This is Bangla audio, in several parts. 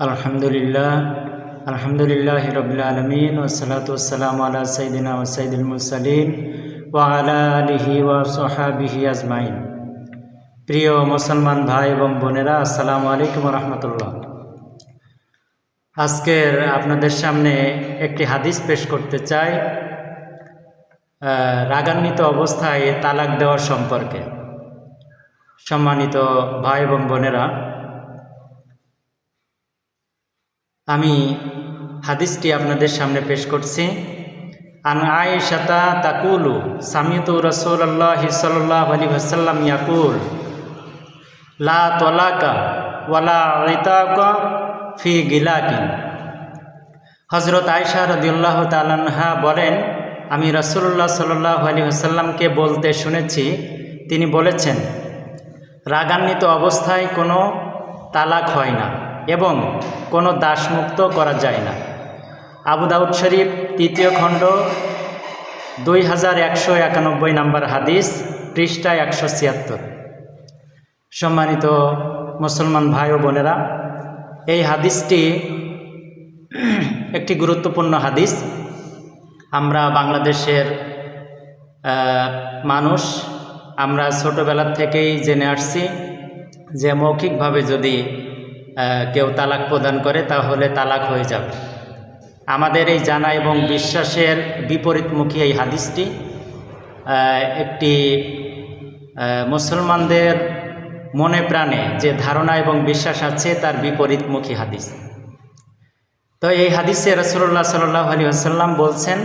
আলহামদুলিল্লাহ রবিল আলমিন ওসলাতু ওয়াসসালামু আলা সাইয়্যিদিনা ওয়া সাইয়্যিদিল মুরসালিন ওয়া আলা আলিহি ওয়া সাহবিহি আজমাইন। প্রিয় মুসলমান ভাই এবং বোনেরা, আসসালামু আলাইকুম ওয়া রাহমাতুল্লাহ। আজকের আপনাদের সামনে একটি হাদিস পেশ করতে চাই রাগান্বিত অবস্থায় তালাক দেওয়ার সম্পর্কে। সম্মানিত ভাই এবং বোনেরা, আমি হাদিসটি আপনাদের সামনে পেশ করছি। আন আয়েশাতা তাকুলু সামিতু রাসূলুল্লাহি সাল্লাল্লাহু আলাইহি ওয়াসাল্লাম ইয়াকুল লা তালাকা ওয়ালা ইতাকা ফি গিলাকিন। হযরত আয়েশা রাদিয়াল্লাহু তাআলা আনহা বলেন, আমি রাসূলুল্লাহ সাল্লাল্লাহু আলাইহি ওয়াসাল্লামকে বলতে শুনেছি, তিনি বলেছেন, রাগান্বিত অবস্থায় কোনো তালাক হয় না এবং কোনো দাসমুক্ত করা যায় না। আবু দাউদ শরীফ 3য় খণ্ড 2191 নম্বর হাদিস, পৃষ্ঠা 176। সম্মানিত মুসলমান ভাই ও বোনেরা, এই হাদিসটি একটি গুরুত্বপূর্ণ হাদিস। আমরা বাংলাদেশের মানুষ, আমরা ছোটোবেলা থেকেই জেনে আসছি যে মৌখিকভাবে যদি কেউ তালাক প্রদান করে তাহলে তালাক হয়ে যাবে। আমাদের এই জানা এবং বিশ্বাসের বিপরীতমুখী এই হাদিসটি একটি মুসলমানদের মনে প্রাণে যে ধারণা এবং বিশ্বাস আছে তার বিপরীতমুখী হাদিস। তো এই হাদিসে রাসূলুল্লাহ সাল্লাল্লাহু আলাইহি ওয়াসাল্লাম বলছেন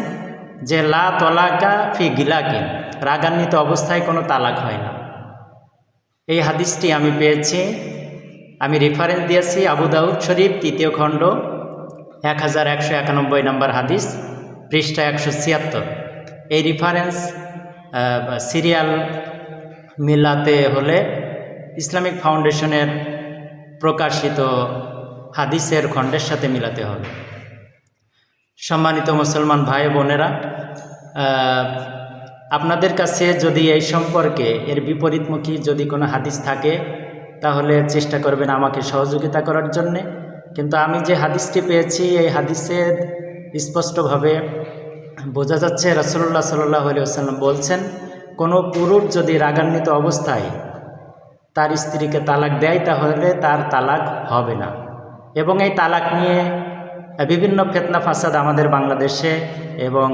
যে লা তালাকা ফি গিলাকিন, রাগান্বিত অবস্থায় কোনো তালাক হয় না। এই হাদিসটি আমি পেয়েছি, আমি রেফারেন্স দিয়েছি আবু দাউদ শরীফ 3য় খণ্ড 1191 নম্বর হাদিস, পৃষ্ঠা 176। এই রেফারেন্স সিরিয়াল মিলাতে হলে ইসলামিক ফাউন্ডেশনের প্রকাশিত হাদিসের খণ্ডের সাথে মিলাতে হবে। সম্মানিত মুসলমান ভাই বোনেরা, আপনাদের কাছে যদি এই সম্পর্কে এর বিপরীতমুখী যদি কোনো হাদিস থাকে তাহলে চেষ্টা করবেন আমাকে সহযোগিতা করার জন্যে। কিন্তু আমি যে হাদিসটি পেয়েছি এই হাদিসের স্পষ্টভাবে বোঝা যাচ্ছে রাসূলুল্লাহ সাল্লাল্লাহু আলাইহি ওয়াসাল্লাম বলছেন, কোনো পুরুষ যদি রাগান্বিত অবস্থায় তার স্ত্রীকে তালাক দেয় তাহলে তার তালাক হবে না। এবং এই তালাক নিয়ে বিভিন্ন ফিতনা ফাসাদ আমাদের বাংলাদেশে এবং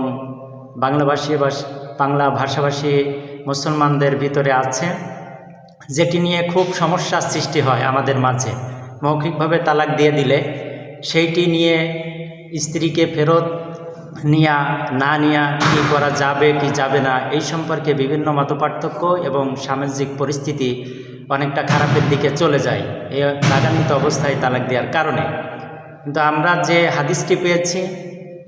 বাংলা ভাষাভাষী মুসলমানদের ভিতরে আছে, যেটি নিয়ে খুব সমস্যার সৃষ্টি হয় আমাদের মাঝে। মৌখিকভাবে তালাক দিয়ে দিলে সেইটি নিয়ে স্ত্রীকে ফেরত না নেওয়া, কী করা যাবে কি যাবে না, এই সম্পর্কে বিভিন্ন মতপার্থক্য এবং সামাজিক পরিস্থিতি অনেকটা খারাপের দিকে চলে যায় এই রাগান্বিত অবস্থায় তালাক দেওয়ার কারণে। কিন্তু আমরা যে হাদিসটি পেয়েছি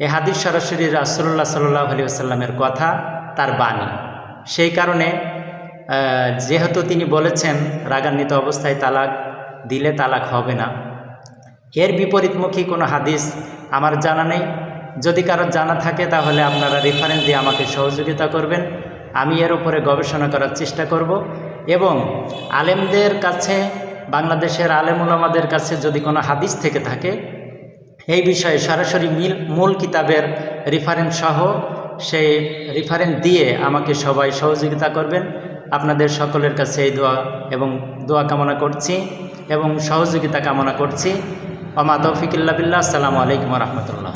এই হাদিস সরাসরি রাসূলুল্লাহ সাল্লাল্লাহু আলাইহি ওয়াসাল্লামের কথা, তার বাণী। সেই কারণে যেহেতু তিনি বলেছেন রাগান্বিত অবস্থায় তালাক দিলে তালাক হবে না, এর বিপরীতমুখী কোনো হাদিস আমার জানা নেই। যদি কারো জানা থাকে তাহলে আপনারা রেফারেন্স দিয়ে আমাকে সহযোগিতা করবেন, আমি এর উপরে গবেষণা করার চেষ্টা করব। এবং আলেমদের কাছে, বাংলাদেশের আলেম উলামাদের কাছে যদি কোনো হাদিস থেকে থাকে এই বিষয়ে সরাসরি মূল কিতাবের রেফারেন্স সহ সেই রেফারেন্স দিয়ে আমাকে সবাই সহযোগিতা করবেন। আপনাদের সকলের কাছে এই দোয়া কামনা করছি এবং সহযোগিতা কামনা করছি। ওয়া মা তৌফিক ইল্লা বিল্লাহ। আসসালামু আলাইকুম ওয়া রাহমাতুল্লাহ।